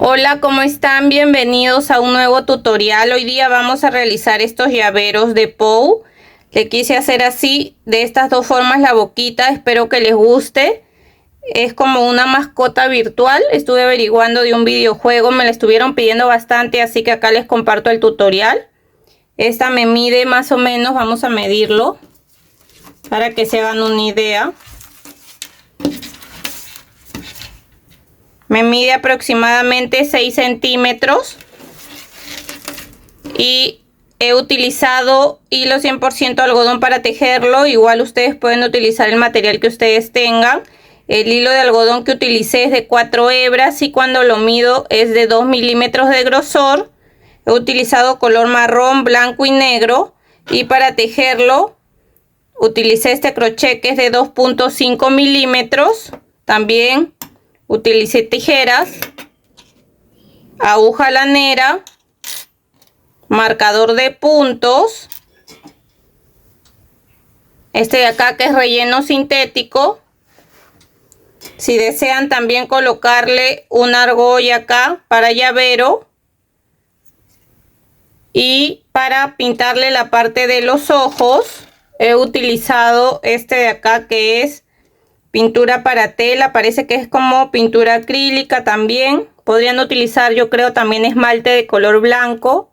Hola, ¿cómo están? Bienvenidos a un nuevo tutorial. Hoy día vamos a realizar estos llaveros de Pou. Le quise hacer así, de estas dos formas, la boquita. Espero que les guste. Es como una mascota virtual. Estuve averiguando de un videojuego, me la estuvieron pidiendo bastante, así que acá les comparto el tutorial. Esta me mide más o menos, vamos a medirlo para que se hagan una idea. Me mide aproximadamente 6 centímetros y he utilizado hilo 100% algodón para tejerlo. Igual ustedes pueden utilizar el material que ustedes tengan. El hilo de algodón que utilicé es de 4 hebras y cuando lo mido es de 2 milímetros de grosor. He utilizado color marrón, blanco y negro, y para tejerlo utilicé este crochet que es de 2.5 milímetros. También utilicé tijeras, aguja lanera, marcador de puntos, este de acá que es relleno sintético. Si desean también colocarle una argolla acá para llavero, y para pintarle la parte de los ojos he utilizado este de acá que es pintura para tela. Parece que es como pintura acrílica también. Podrían utilizar, yo creo, también esmalte de color blanco.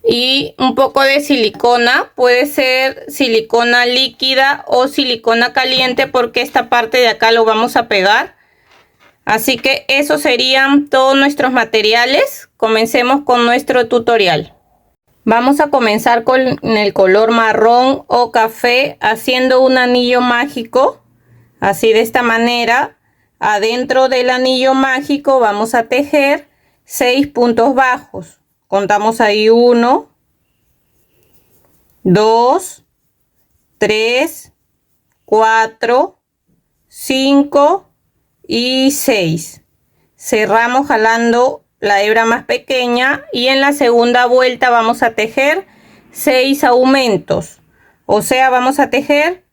Y un poco de silicona. Puede ser silicona líquida o silicona caliente, porque esta parte de acá lo vamos a pegar. Así que esos serían todos nuestros materiales. Comencemos con nuestro tutorial. Vamos a comenzar con el color marrón o café, haciendo un anillo mágico, así de esta manera. Adentro del anillo mágico vamos a tejer 6 puntos bajos. Contamos ahí 1, 2, 3, 4, 5 y 6. Cerramos jalando la hebra más pequeña y en la segunda vuelta vamos a tejer 6 aumentos, o sea, vamos a tejer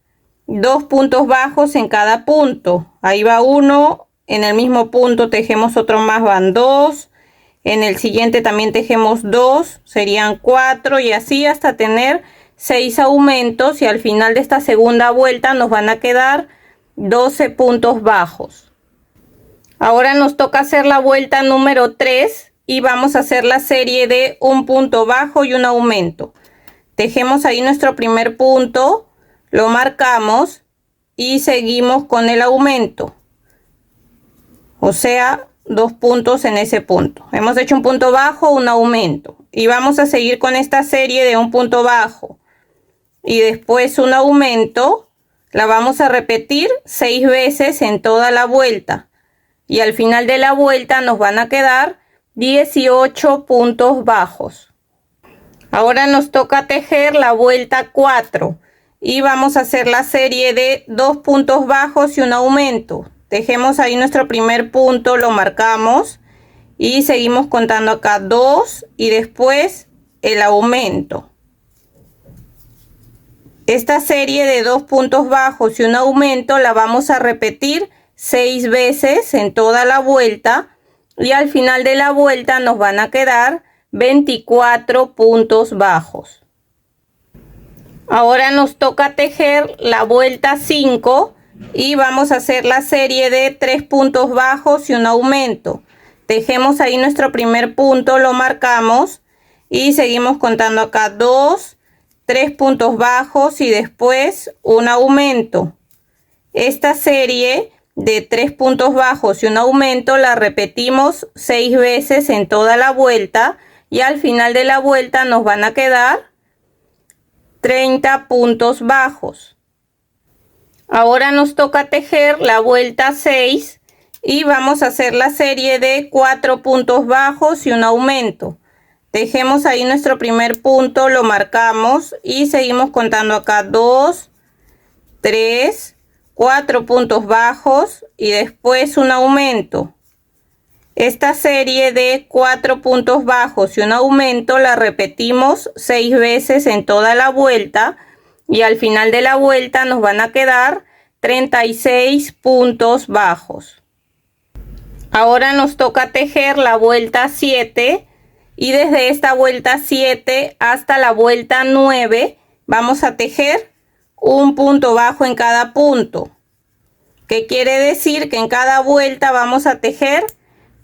2 puntos bajos en cada punto. Ahí va uno, en el mismo punto tejemos otro más, van 2, en el siguiente también tejemos 2, serían 4, y así hasta tener 6 aumentos, y al final de esta segunda vuelta nos van a quedar 12 puntos bajos. Ahora nos toca hacer la vuelta número 3 y vamos a hacer la serie de un punto bajo y un aumento. Tejemos ahí nuestro primer punto, lo marcamos y seguimos con el aumento, o sea, 2 puntos en ese punto. Hemos hecho un punto bajo, un aumento, y vamos a seguir con esta serie de un punto bajo y después un aumento. La vamos a repetir 6 veces en toda la vuelta. Y al final de la vuelta nos van a quedar 18 puntos bajos. Ahora nos toca tejer la vuelta 4 y vamos a hacer la serie de 2 puntos bajos y un aumento. Tejemos ahí nuestro primer punto, lo marcamos y seguimos contando acá 2 y después el aumento. Esta serie de 2 puntos bajos y un aumento la vamos a repetir 6 veces en toda la vuelta y al final de la vuelta nos van a quedar 24 puntos bajos. Ahora nos toca tejer la vuelta 5 y vamos a hacer la serie de 3 puntos bajos y un aumento. Tejemos ahí nuestro primer punto, lo marcamos y seguimos contando acá 2, 3 puntos bajos y después un aumento. Esta serie de 3 puntos bajos y un aumento la repetimos 6 veces en toda la vuelta y al final de la vuelta nos van a quedar 30 puntos bajos. Ahora nos toca tejer la vuelta 6 y vamos a hacer la serie de 4 puntos bajos y un aumento. Tejemos ahí nuestro primer punto, lo marcamos y seguimos contando acá 2, 3, 4 puntos bajos y después un aumento. Esta serie de 4 puntos bajos y un aumento la repetimos 6 veces en toda la vuelta y al final de la vuelta nos van a quedar 36 puntos bajos. Ahora nos toca tejer la vuelta 7 y desde esta vuelta 7 hasta la vuelta 9 vamos a tejer un punto bajo en cada punto. ¿Qué quiere decir? Que en cada vuelta vamos a tejer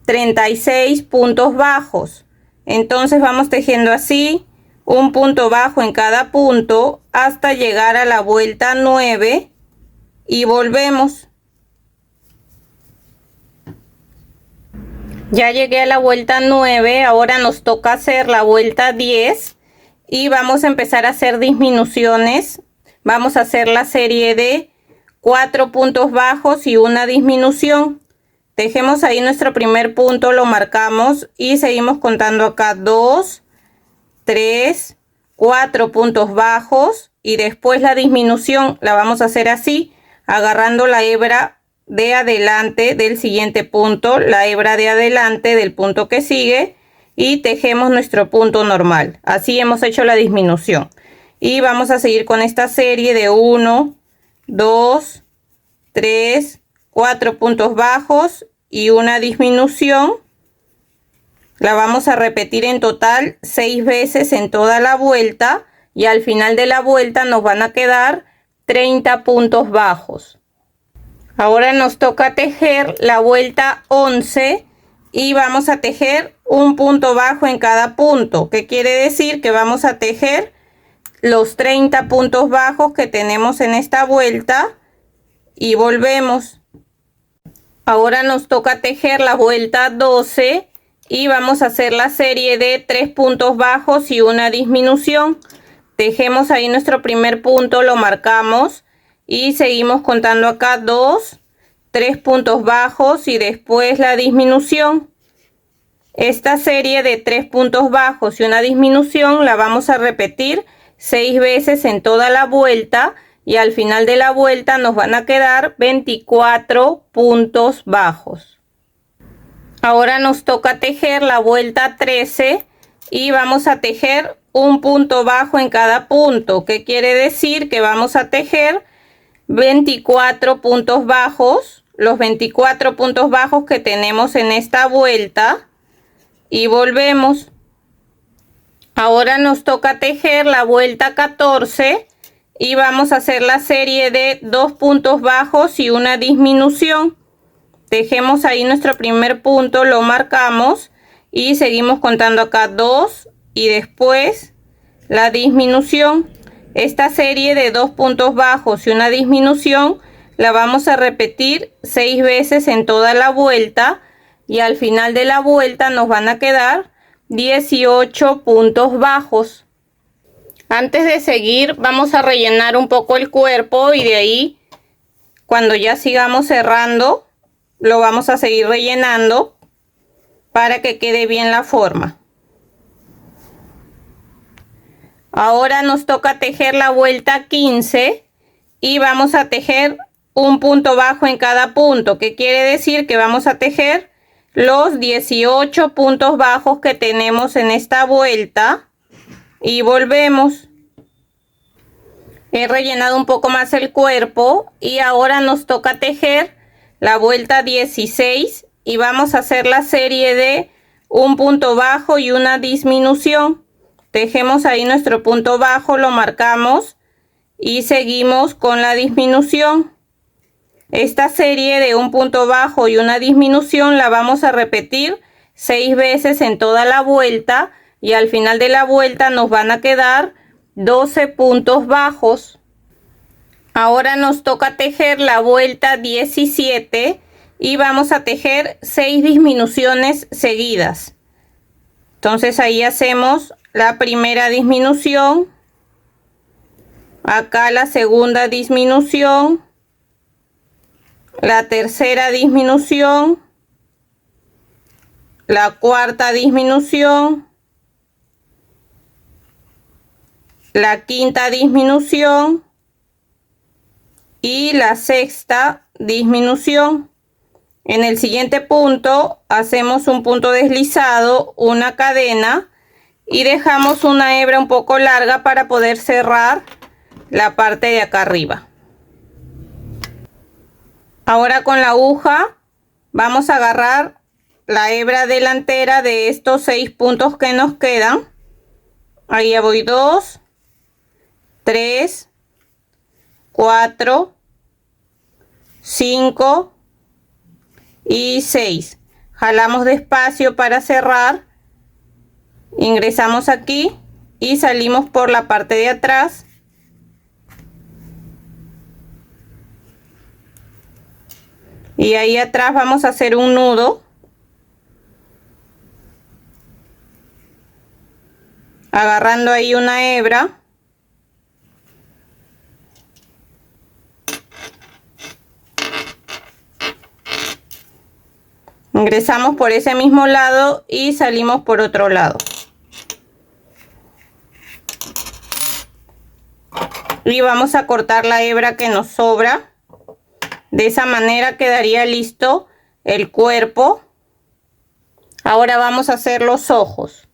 36 puntos bajos. Entonces vamos tejiendo así un punto bajo en cada punto hasta llegar a la vuelta 9 y volvemos. Ya llegué a la vuelta 9, ahora nos toca hacer la vuelta 10 y vamos a empezar a hacer disminuciones. Vamos a hacer la serie de 4 puntos bajos y una disminución. Tejemos ahí nuestro primer punto, lo marcamos y seguimos contando acá 2, 3, 4 puntos bajos y después la disminución la vamos a hacer así, agarrando la hebra de adelante del siguiente punto, la hebra de adelante del punto que sigue y tejemos nuestro punto normal. Así hemos hecho la disminución y vamos a seguir con esta serie de 1, 2, 3, 4 puntos bajos y una disminución. La vamos a repetir en total 6 veces en toda la vuelta y al final de la vuelta nos van a quedar 30 puntos bajos. Ahora nos toca tejer la vuelta 11 y vamos a tejer un punto bajo en cada punto. ¿Qué quiere decir? Que vamos a tejer los 30 puntos bajos que tenemos en esta vuelta y volvemos. Ahora nos toca tejer la vuelta 12 y vamos a hacer la serie de 3 puntos bajos y una disminución. Tejemos ahí nuestro primer punto, lo marcamos y seguimos contando acá 2, 3 puntos bajos y después la disminución. Esta serie de 3 puntos bajos y una disminución la vamos a repetir 6 veces en toda la vuelta y al final de la vuelta nos van a quedar 24 puntos bajos. Ahora nos toca tejer la vuelta 13 y vamos a tejer un punto bajo en cada punto. ¿Qué quiere decir? Que vamos a tejer 24 puntos bajos, los 24 puntos bajos que tenemos en esta vuelta y volvemos. Ahora nos toca tejer la vuelta 14 y vamos a hacer la serie de 2 puntos bajos y una disminución. Tejemos ahí nuestro primer punto, lo marcamos y seguimos contando acá 2 y después la disminución. Esta serie de 2 puntos bajos y una disminución la vamos a repetir 6 veces en toda la vuelta y al final de la vuelta nos van a quedar 18 puntos bajos. Antes de seguir vamos a rellenar un poco el cuerpo y de ahí cuando ya sigamos cerrando lo vamos a seguir rellenando para que quede bien la forma. Ahora nos toca tejer la vuelta 15 y vamos a tejer un punto bajo en cada punto. ¿Qué quiere decir? Que vamos a tejer los 18 puntos bajos que tenemos en esta vuelta y volvemos. He rellenado un poco más el cuerpo y ahora nos toca tejer la vuelta 16 y vamos a hacer la serie de un punto bajo y una disminución. Tejemos ahí nuestro punto bajo, lo marcamos y seguimos con la disminución. Esta serie de un punto bajo y una disminución la vamos a repetir 6 veces en toda la vuelta y al final de la vuelta nos van a quedar 12 puntos bajos. Ahora nos toca tejer la vuelta 17 y vamos a tejer 6 disminuciones seguidas. Entonces ahí hacemos la primera disminución, acá la segunda disminución, la tercera disminución, la cuarta disminución, la quinta disminución y la sexta disminución. En el siguiente punto hacemos un punto deslizado, una cadena y dejamos una hebra un poco larga para poder cerrar la parte de acá arriba. Ahora con la aguja vamos a agarrar la hebra delantera de estos 6 puntos que nos quedan. Ahí ya voy 2, 3, 4, 5 y 6. Jalamos despacio para cerrar, ingresamos aquí y salimos por la parte de atrás. Y ahí atrás vamos a hacer un nudo, agarrando ahí una hebra. Ingresamos por ese mismo lado y salimos por otro lado. Y vamos a cortar la hebra que nos sobra. De esa manera quedaría listo el cuerpo. Ahora vamos a hacer los ojos.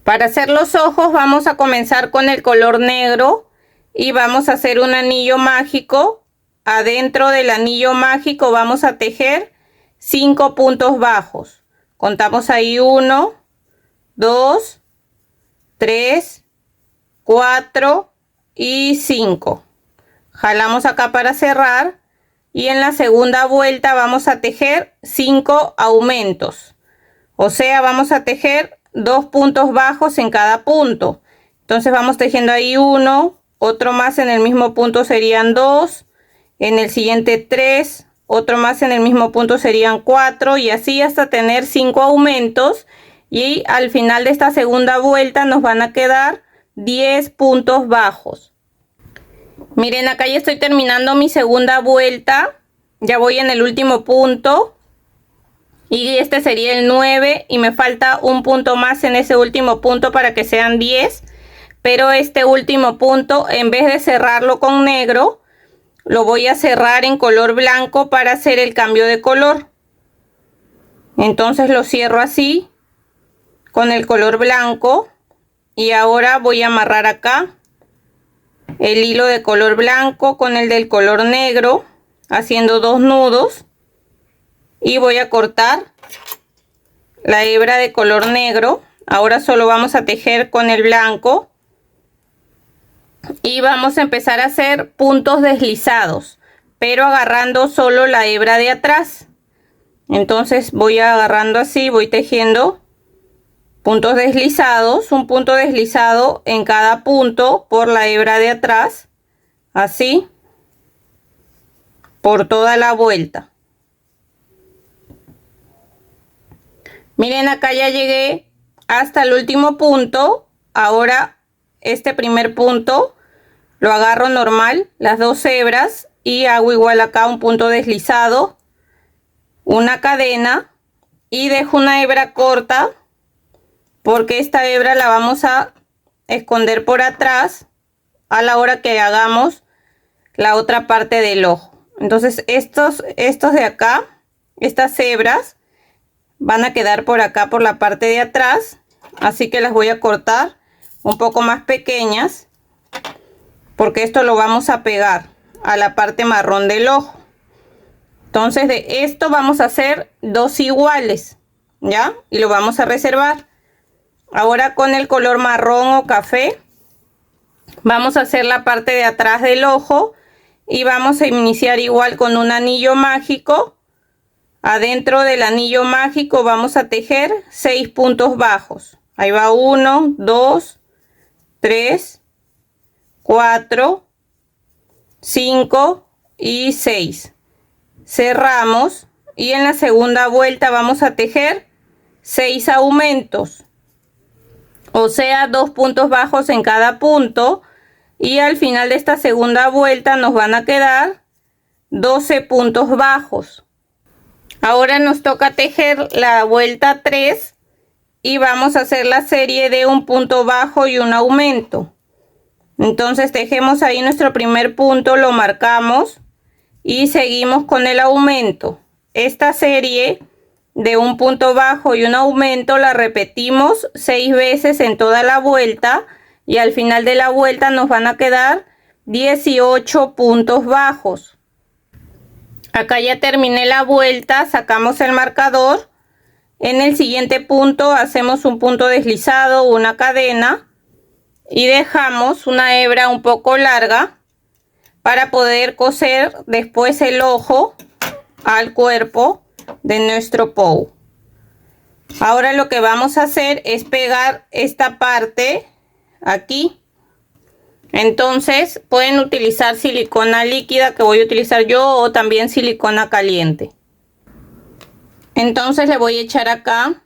Para hacer los ojos vamos a comenzar con el color negro y vamos a hacer un anillo mágico. Adentro del anillo mágico vamos a tejer 5 puntos bajos. Contamos ahí 1, 2, 3, 4 y 5. Jalamos acá para cerrar y en la segunda vuelta vamos a tejer 5 aumentos. O sea, vamos a tejer 2 puntos bajos en cada punto. Entonces vamos tejiendo ahí 1, otro más en el mismo punto serían 2, en el siguiente 3, otro más en el mismo punto serían 4 y así hasta tener 5 aumentos, y al final de esta segunda vuelta nos van a quedar 10 puntos bajos. Miren, acá ya estoy terminando mi segunda vuelta, ya voy en el último punto y este sería el 9 y me falta un punto más en ese último punto para que sean 10, pero este último punto, en vez de cerrarlo con negro, lo voy a cerrar en color blanco para hacer el cambio de color. Entonces lo cierro así con el color blanco y ahora voy a amarrar acá el hilo de color blanco con el del color negro, haciendo 2 nudos, y voy a cortar la hebra de color negro. Ahora solo vamos a tejer con el blanco y vamos a empezar a hacer puntos deslizados, pero agarrando solo la hebra de atrás. Entonces voy agarrando así, voy tejiendo puntos deslizados, un punto deslizado en cada punto por la hebra de atrás, así por toda la vuelta. Miren, acá ya llegué hasta el último punto. Ahora este primer punto lo agarro normal, las 2 hebras, y hago igual acá un punto deslizado, una cadena y dejo una hebra corta porque esta hebra la vamos a esconder por atrás a la hora que hagamos la otra parte del ojo. Entonces estos de acá, estas hebras van a quedar por acá por la parte de atrás, así que las voy a cortar un poco más pequeñas porque esto lo vamos a pegar a la parte marrón del ojo. Entonces de esto vamos a hacer 2 iguales, ¿ya? Y lo vamos a reservar. Ahora con el color marrón o café vamos a hacer la parte de atrás del ojo y vamos a iniciar igual con un anillo mágico. Adentro del anillo mágico vamos a tejer 6 puntos bajos. Ahí va 1, 2, 3, 4, 5 y 6. Cerramos y en la segunda vuelta vamos a tejer 6 aumentos. O sea, 2 puntos bajos en cada punto, y al final de esta segunda vuelta nos van a quedar 12 puntos bajos. Ahora nos toca tejer la vuelta 3 y vamos a hacer la serie de un punto bajo y un aumento. Entonces tejemos ahí nuestro primer punto, lo marcamos y seguimos con el aumento. Esta serie de un punto bajo y un aumento la repetimos 6 veces en toda la vuelta y al final de la vuelta nos van a quedar 18 puntos bajos. Acá ya terminé la vuelta, sacamos el marcador En el siguiente punto hacemos un punto deslizado, una cadena y dejamos una hebra un poco larga para poder coser después el ojo al cuerpo de nuestro POW. Ahora lo que vamos a hacer es pegar esta parte aquí. Entonces pueden utilizar silicona líquida, que voy a utilizar yo, o también silicona caliente. Entonces le voy a echar acá.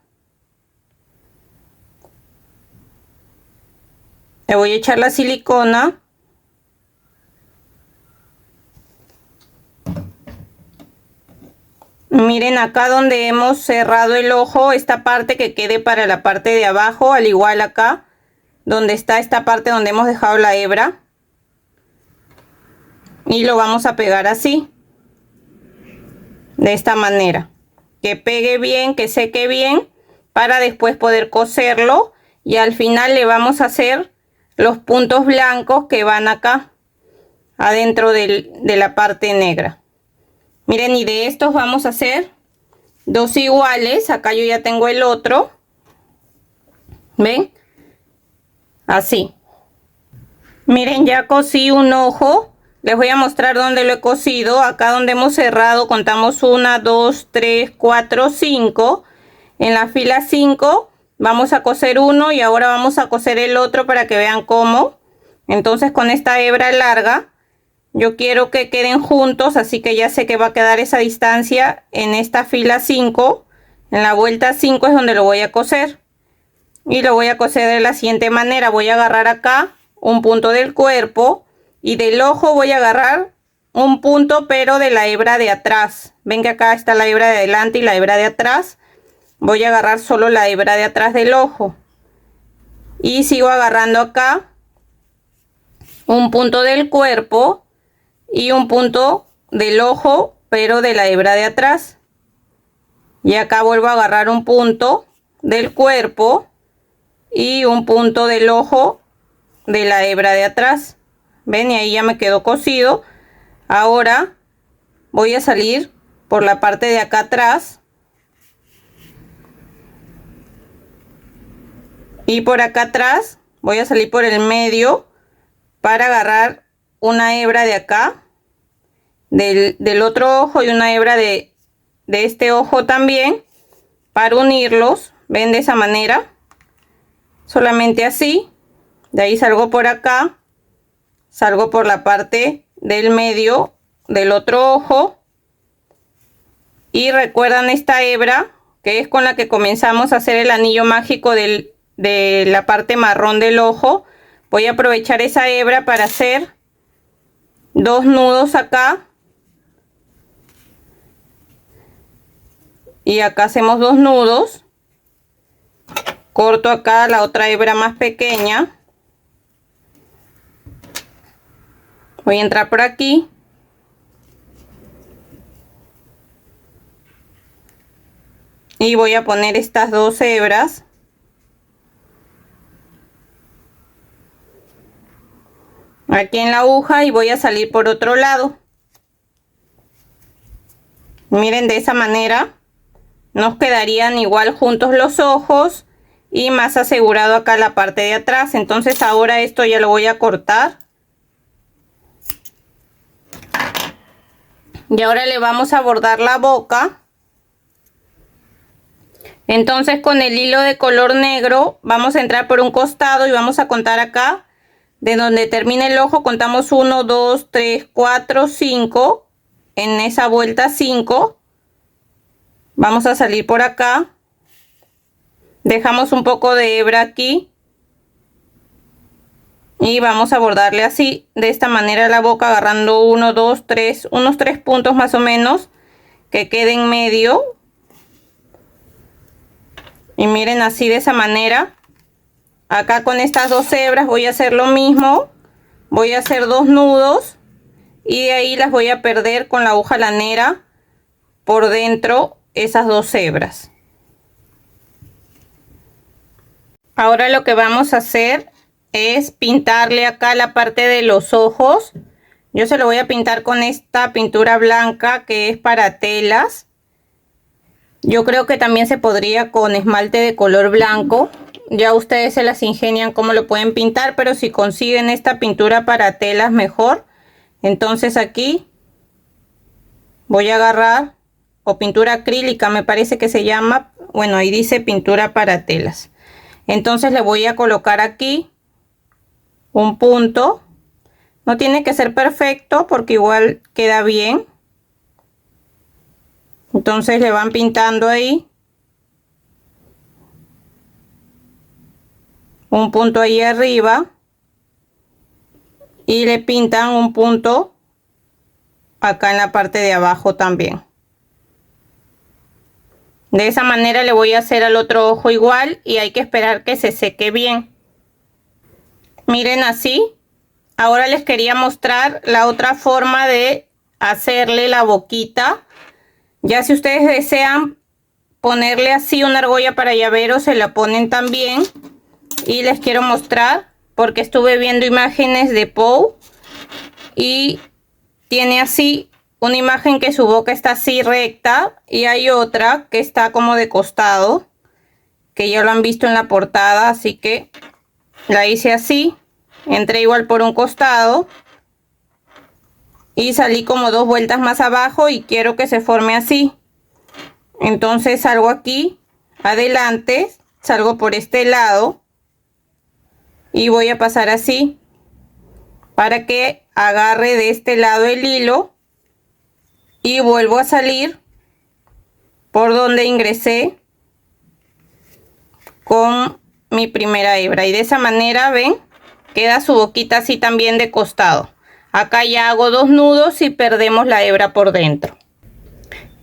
Le voy a echar la silicona. Miren acá donde hemos cerrado el ojo, esta parte que quede para la parte de abajo, al igual acá donde está esta parte donde hemos dejado la hebra. Y lo vamos a pegar así, de esta manera, que pegue bien, que seque bien, para después poder coserlo. Y al final le vamos a hacer los puntos blancos que van acá adentro de la parte negra. Miren, y de estos vamos a hacer dos iguales. Acá yo ya tengo el otro, ven, así. Miren, ya cosí un ojo. Les voy a mostrar dónde lo he cosido. Acá donde hemos cerrado contamos 1, 2, 3, 4, 5. En la fila 5 vamos a coser uno y ahora vamos a coser el otro para que vean cómo. Entonces con esta hebra larga yo quiero que queden juntos, así que ya sé que va a quedar esa distancia en esta fila 5. En la vuelta 5 es donde lo voy a coser. Y lo voy a coser de la siguiente manera. Voy a agarrar acá un punto del cuerpo y del ojo voy a agarrar un punto, pero de la hebra de atrás. Ven que acá está la hebra de adelante y la hebra de atrás. Voy a agarrar solo la hebra de atrás del ojo. Y sigo agarrando acá un punto del cuerpo y un punto del ojo, pero de la hebra de atrás. Y acá vuelvo a agarrar un punto del cuerpo y un punto del ojo de la hebra de atrás. Ven, y ahí ya me quedó cosido. Ahora voy a salir por la parte de acá atrás y por acá atrás voy a salir por el medio para agarrar una hebra de acá del otro ojo y una hebra de este ojo también, para unirlos. Ven, de esa manera, solamente así. De ahí salgo por acá, salgo por la parte del medio del otro ojo y recuerdan esta hebra que es con la que comenzamos a hacer el anillo mágico de la parte marrón del ojo. Voy a aprovechar esa hebra para hacer dos nudos acá y acá hacemos dos nudos. Corto acá la otra hebra más pequeña. Voy a entrar por aquí y voy a poner estas dos hebras aquí en la aguja y voy a salir por otro lado. Miren, de esa manera nos quedarían igual juntos los ojos y más asegurado acá la parte de atrás. Entonces ahora esto ya lo voy a cortar. Y ahora le vamos a bordar la boca. Entonces con el hilo de color negro vamos a entrar por un costado y vamos a contar acá. De donde termina el ojo contamos 1, 2, 3, 4, 5. En esa vuelta 5. Vamos a salir por acá. Dejamos un poco de hebra aquí. Y vamos a bordarle así, de esta manera, la boca, agarrando 1, 2, 3, unos 3 puntos más o menos que quede en medio. Y miren, así, de esa manera. Acá con estas dos hebras voy a hacer lo mismo. Voy a hacer dos nudos y de ahí las voy a perder con la aguja lanera por dentro, esas dos hebras. Ahora lo que vamos a hacer es pintarle acá la parte de los ojos. Yo se lo voy a pintar con esta pintura blanca que es para telas. Yo creo que también se podría con esmalte de color blanco. Ya ustedes se las ingenian cómo lo pueden pintar, pero si consiguen esta pintura para telas mejor. Entonces aquí voy a agarrar, o pintura acrílica me parece que se llama. Bueno, ahí dice pintura para telas. Entonces le voy a colocar aquí un punto. No tiene que ser perfecto porque igual queda bien. Entonces le van pintando ahí un punto ahí arriba y le pintan un punto acá en la parte de abajo también. De esa manera le voy a hacer al otro ojo igual y hay que esperar que se seque bien. Miren así. Ahora les quería mostrar la otra forma de hacerle la boquita. Ya si ustedes desean ponerle así una argolla para llavero, se la ponen también. Y les quiero mostrar porque estuve viendo imágenes de Pou y tiene así una imagen que su boca está así recta y hay otra que está como de costado, que ya lo han visto en la portada, así que la hice así. Entré igual por un costado y salí como 2 vueltas más abajo y quiero que se forme así. Entonces salgo aquí adelante, salgo por este lado y voy a pasar así para que agarre de este lado el hilo y vuelvo a salir por donde ingresé con mi primera hebra y de esa manera ven, queda su boquita así también de costado. Acá ya hago 2 nudos y perdemos la hebra por dentro.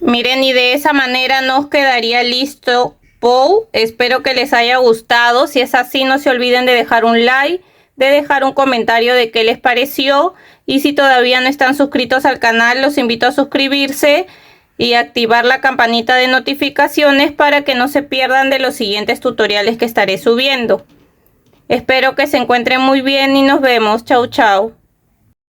Miren, y de esa manera nos quedaría listo Pou. Espero que les haya gustado. Si es así, no se olviden de dejar un like, de dejar un comentario de qué les pareció. Y si todavía no están suscritos al canal, los invito a suscribirse y activar la campanita de notificaciones para que no se pierdan de los siguientes tutoriales que estaré subiendo. Espero que se encuentren muy bien y nos vemos. Chau, chau.